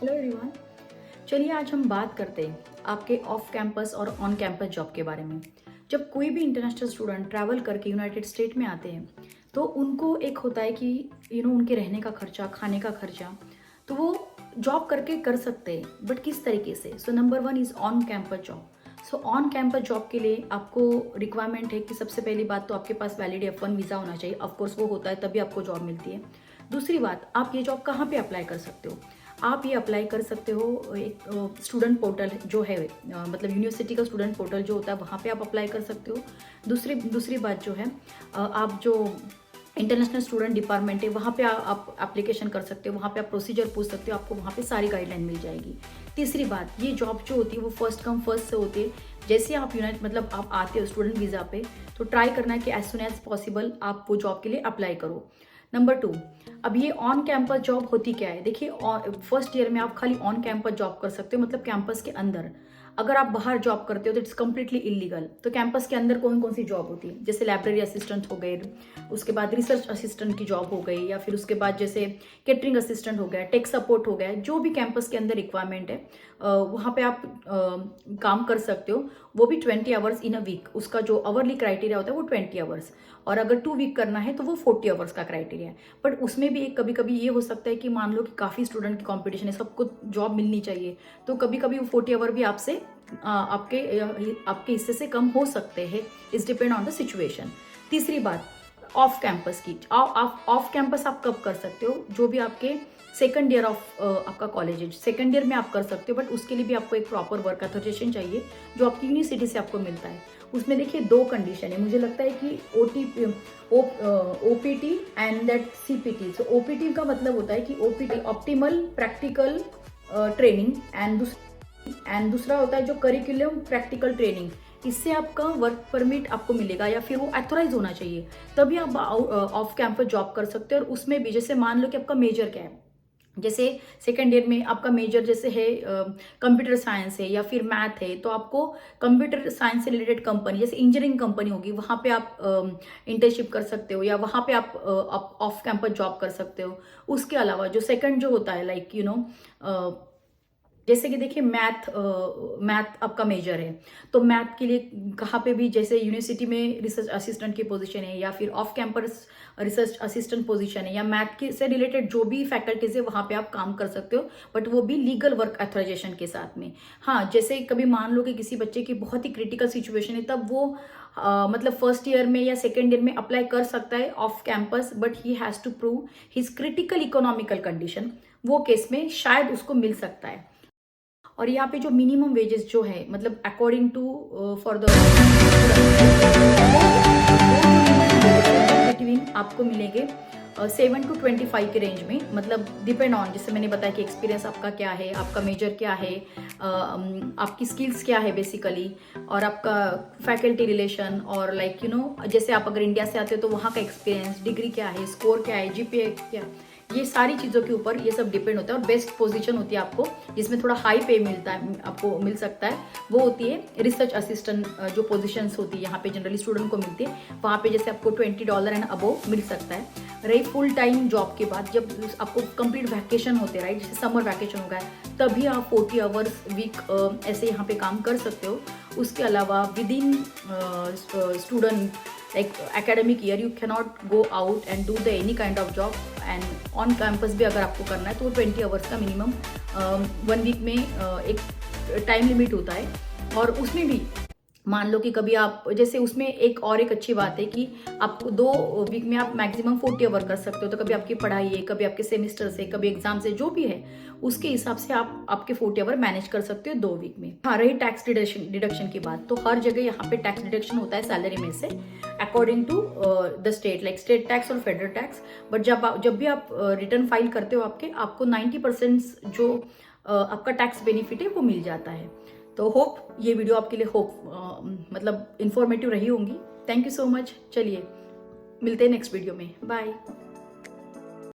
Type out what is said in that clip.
Hello everyone. चलिए आज हम बात करते हैं आपके ऑफ कैंपस और ऑन कैंपस जॉब के बारे में। जब कोई भी इंटरनेशनल स्टूडेंट ट्रैवल करके यूनाइटेड स्टेट में आते हैं तो उनको एक होता है कि उनके रहने का खर्चा, खाने का खर्चा तो वो जॉब करके कर सकते हैं, बट किस तरीके से। So number one is on campus job. So on campus job के लिए आपको रिक्वायरमेंट है कि सबसे पहली बात तो आपके पास वैलिड F1 वीज़ा होना चाहिए। ऑफकोर्स वो होता है तभी आपको जॉब मिलती है। दूसरी बात, आप ये जॉब कहाँ पे अप्लाई कर सकते हो? आप ये अप्लाई कर सकते हो एक स्टूडेंट पोर्टल जो है, मतलब यूनिवर्सिटी का स्टूडेंट पोर्टल जो होता है वहाँ पे आप अप्लाई कर सकते हो। दूसरी बात जो है, आप जो इंटरनेशनल स्टूडेंट डिपार्टमेंट है वहाँ पे आप एप्लीकेशन कर सकते हो, वहाँ पे आप प्रोसीजर पूछ सकते हो, आपको वहाँ पे सारी गाइडलाइन मिल जाएगी। तीसरी बात, ये जॉब जो होती है वो फर्स्ट कम फर्स्ट से होती है। जैसे आप मतलब आप आते हो स्टूडेंट वीज़ा पे तो ट्राई करना है कि एज सुन एज पॉसिबल आप वो जॉब के लिए अप्लाई करो। नंबर 2, अब ये ऑन कैंपस जॉब होती क्या है? देखिए, फर्स्ट ईयर में आप खाली ऑन कैंपस जॉब कर सकते हो, मतलब कैंपस के अंदर। अगर आप बाहर जॉब करते हो तो इट्स कम्प्लीटली इलीगल। तो कैंपस के अंदर कौन कौन सी जॉब होती है? जैसे लाइब्रेरी असिस्टेंट हो गए, उसके बाद रिसर्च असिस्टेंट की जॉब हो गई, या फिर उसके बाद जैसे केटरिंग असिस्टेंट हो गया, टेक सपोर्ट हो गया, जो भी कैंपस के अंदर रिक्वायरमेंट है वहाँ पे आप काम कर सकते हो। वो भी 20 आवर्स इन अ वीक। उसका जो आवरली क्राइटेरिया होता है वो 20 आवर्स, और अगर 2 वीक करना है तो वो 40 आवर्स का क्राइटेरिया है। बट उसमें भी एक कभी कभी ये हो सकता है कि मान लो कि काफ़ी स्टूडेंट की कॉम्पिटिशन है, सबको जॉब मिलनी चाहिए, तो कभी कभी वो 40 आवर भी आपसे आपके हिस्से से कम हो सकते हैं। It's depend on the situation. तीसरी बात, ऑफ कैंपस की। ऑफ कैंपस आप कब कर सकते हो? जो भी आपके सेकंड ईयर ऑफ आपका कॉलेज है, सेकंड ईयर में आप कर सकते हो, बट उसके लिए भी आपको एक प्रॉपर वर्क अथॉराइजेशन चाहिए जो आपकी यूनिवर्सिटी से आपको मिलता है। उसमें देखिए 2 कंडीशन है। मुझे लगता है कि OPT and that CPT। So OPT का मतलब होता है कि OPT optimal practical training, and दूसरा होता है जो करिकुलम प्रैक्टिकल ट्रेनिंग। इससे आपका वर्क परमिट आपको मिलेगा या फिर वो अथोराइज होना चाहिए, तभी आप ऑफ कैंपस जॉब कर सकते हो। और उसमें भी जैसे मान लो कि आपका मेजर क्या है, जैसे सेकेंड ईयर में आपका मेजर जैसे है कंप्यूटर साइंस है या फिर मैथ है, तो आपको कंप्यूटर साइंस से रिलेटेड कंपनी जैसे इंजीनियरिंग कंपनी होगी, वहाँ पे आप इंटर्नशिप कर सकते हो, या वहाँ पे आप ऑफ कैंपस जॉब कर सकते हो। उसके अलावा जो सेकंड जो होता है, लाइक जैसे कि देखिए मैथ आपका मेजर है, तो मैथ के लिए कहाँ पे भी जैसे यूनिवर्सिटी में रिसर्च असिस्टेंट की पोजीशन है, या फिर off campus research assistant position है, या मैथ के से रिलेटेड जो भी फैकल्टीज है वहाँ पे आप काम कर सकते हो, बट वो भी लीगल वर्क अथॉराइजेशन के साथ में। हाँ, जैसे कभी मान लो कि किसी बच्चे की बहुत ही क्रिटिकल सिचुएशन है, तब वो मतलब फर्स्ट ईयर में या सेकेंड ईयर में अप्लाई कर सकता है off campus, but he has to prove his critical economical condition. वो केस में शायद उसको मिल सकता है। और यहाँ पे जो मिनिमम वेजेस जो है, मतलब according to for the between आपको मिलेंगे 7 to 25 के रेंज में, मतलब डिपेंड ऑन, जैसे मैंने बताया कि एक्सपीरियंस आपका क्या है, आपका मेजर क्या है, आपकी स्किल्स क्या है बेसिकली, और आपका फैकल्टी रिलेशन, और लाइक जैसे आप अगर इंडिया से आते हो तो वहाँ का एक्सपीरियंस, डिग्री क्या है, स्कोर क्या है, GPA क्या है, ये सारी चीज़ों के ऊपर ये सब डिपेंड होता है। और बेस्ट पोजीशन होती है आपको जिसमें थोड़ा हाई पे मिलता है, आपको मिल सकता है, वो होती है रिसर्च असिस्टेंट। जो पोजीशंस होती है यहाँ पे जनरली स्टूडेंट को मिलती है, वहाँ पे जैसे आपको $20 एंड अबोव मिल सकता है। रही फुल टाइम जॉब की बात, जब आपको कंप्लीट वैकेशन होते हैं, राइट, जैसे समर वैकेशन हो गया, तभी आप 40 आवर्स वीक ऐसे यहाँ पे काम कर सकते हो। उसके अलावा with in student like academic year you cannot go out and do the any kind of job, and on campus भी अगर आपको करना है तो 20 आवर्स का मिनिमम 1 वीक में एक टाइम लिमिट होता है। और उसमें भी मान लो कि कभी आप जैसे उसमें एक अच्छी बात है कि आपको 2 वीक में आप मैक्सिमम 40 आवर कर सकते हो। तो कभी आपकी पढ़ाई है, कभी आपके सेमेस्टर से, कभी एग्जाम से, जो भी है उसके हिसाब से आप आपके 40 आवर मैनेज कर सकते हो 2 वीक में। हाँ, रही टैक्स डिडक्शन की बात, तो हर जगह यहाँ पे टैक्स डिडक्शन होता है सैलरी में से according to the state, like state tax और फेडरल टैक्स। बट जब भी आप रिटर्न फाइल करते हो आपको 90% जो आपका टैक्स बेनिफिट है वो मिल जाता है। तो होप ये वीडियो आपके लिए मतलब इंफॉर्मेटिव रही होंगी। Thank you so much. चलिए मिलते हैं नेक्स्ट वीडियो में। बाय।